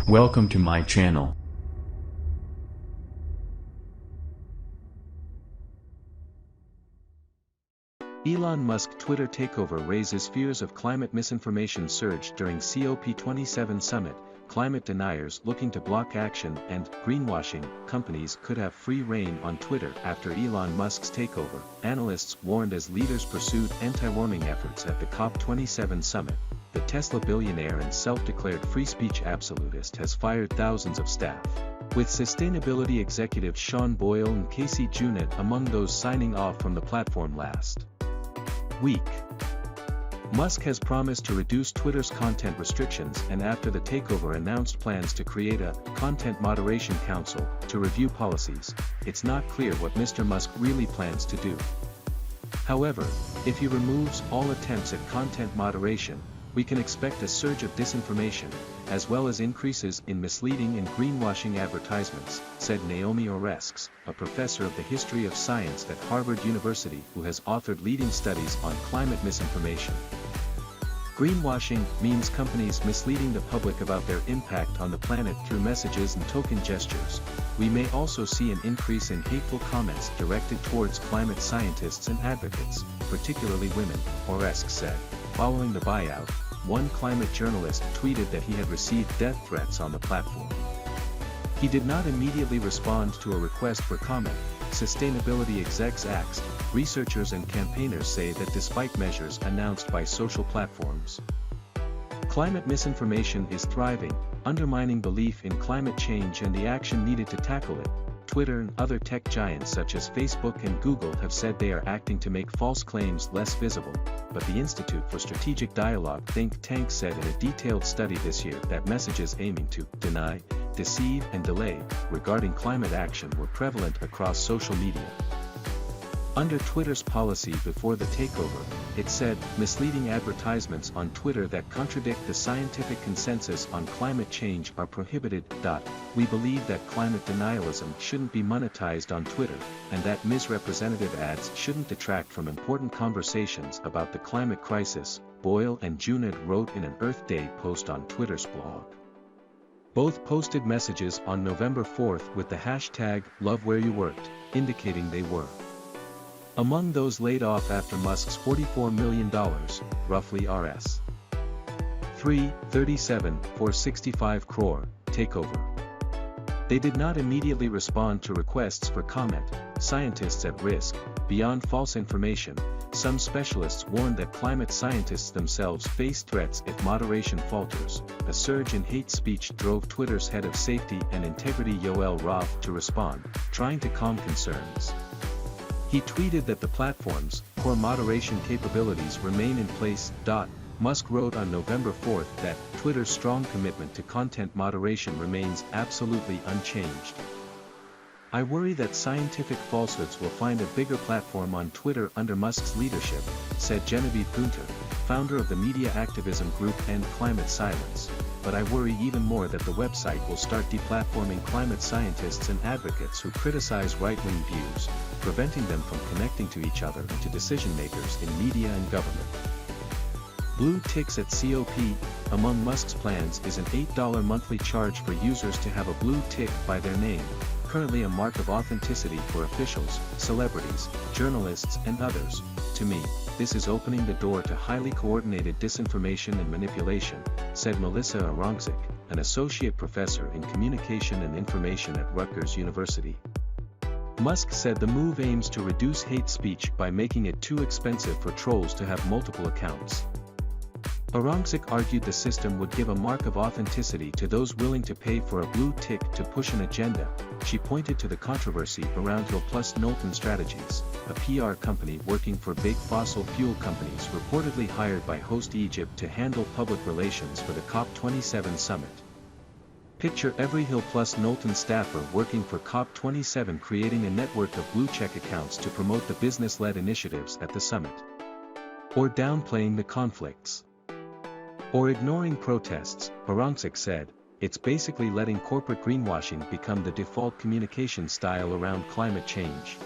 Welcome to my channel. Elon Musk Twitter takeover raises fears of climate misinformation surge during COP27 summit. Climate deniers looking to block action and greenwashing companies could have free rein on Twitter after Elon Musk's takeover, analysts warned as leaders pursued anti-warming efforts at the COP27 summit. The Tesla billionaire and self-declared free speech absolutist has fired thousands of staff, with sustainability executives Sean Boyle and Casey Junit among those signing off from the platform last week. Musk has promised to reduce Twitter's content restrictions and after the takeover announced plans to create a content moderation council to review policies. It's not clear what Mr. Musk really plans to do. However, if he removes all attempts at content moderation, we can expect a surge of disinformation, as well as increases in misleading and greenwashing advertisements, said Naomi Oreskes, a professor of the history of science at Harvard University who has authored leading studies on climate misinformation. Greenwashing means companies misleading the public about their impact on the planet through messages and token gestures. We may also see an increase in hateful comments directed towards climate scientists and advocates, particularly women, Oreskes said. Following the buyout, one climate journalist tweeted that he had received death threats on the platform. He did not immediately respond to a request for comment. Sustainability execs asked. Researchers and campaigners say that despite measures announced by social platforms, climate misinformation is thriving, undermining belief in climate change and the action needed to tackle it. Twitter and other tech giants such as Facebook and Google have said they are acting to make false claims less visible, but the Institute for Strategic Dialogue think tank said in a detailed study this year that messages aiming to deny, deceive and delay regarding climate action were prevalent across social media. Under Twitter's policy before the takeover, it said, misleading advertisements on Twitter that contradict the scientific consensus on climate change are prohibited. We believe that climate denialism shouldn't be monetized on Twitter, and that misrepresentative ads shouldn't detract from important conversations about the climate crisis, Boyle and Junit wrote in an Earth Day post on Twitter's blog. Both posted messages on November 4th with the hashtag #LoveWhereYouWorked, indicating they were among those laid off after Musk's $44 million, roughly Rs. 337 for 65 crore, takeover. They did not immediately respond to requests for comment. Scientists at risk. Beyond false information, some specialists warned that climate scientists themselves face threats if moderation falters. A surge in hate speech drove Twitter's head of safety and integrity Yoel Roth to respond, trying to calm concerns. He tweeted that the platform's core moderation capabilities remain in place. Musk wrote on November 4th that Twitter's strong commitment to content moderation remains absolutely unchanged. I worry that scientific falsehoods will find a bigger platform on Twitter under Musk's leadership, said Genevieve Gunter, founder of the media activism group End Climate Silence. But I worry even more that the website will start deplatforming climate scientists and advocates who criticize right-wing views, preventing them from connecting to each other and to decision-makers in media and government. Blue ticks at COP. Among Musk's plans is an $8 monthly charge for users to have a blue tick by their name, currently a mark of authenticity for officials, celebrities, journalists and others. To me, this is opening the door to highly coordinated disinformation and manipulation, said Melissa Oreskes, an associate professor in communication and information at Rutgers University. Musk said the move aims to reduce hate speech by making it too expensive for trolls to have multiple accounts. Oreskes argued the system would give a mark of authenticity to those willing to pay for a blue tick to push an agenda. She pointed to the controversy around Hill plus Knowlton Strategies, a PR company working for big fossil fuel companies reportedly hired by host Egypt to handle public relations for the COP27 summit. Picture every Hill plus Knowlton staffer working for COP27 creating a network of blue-check accounts to promote the business-led initiatives at the summit. Or downplaying the conflicts. Or ignoring protests, Oreskes said. It's basically letting corporate greenwashing become the default communication style around climate change.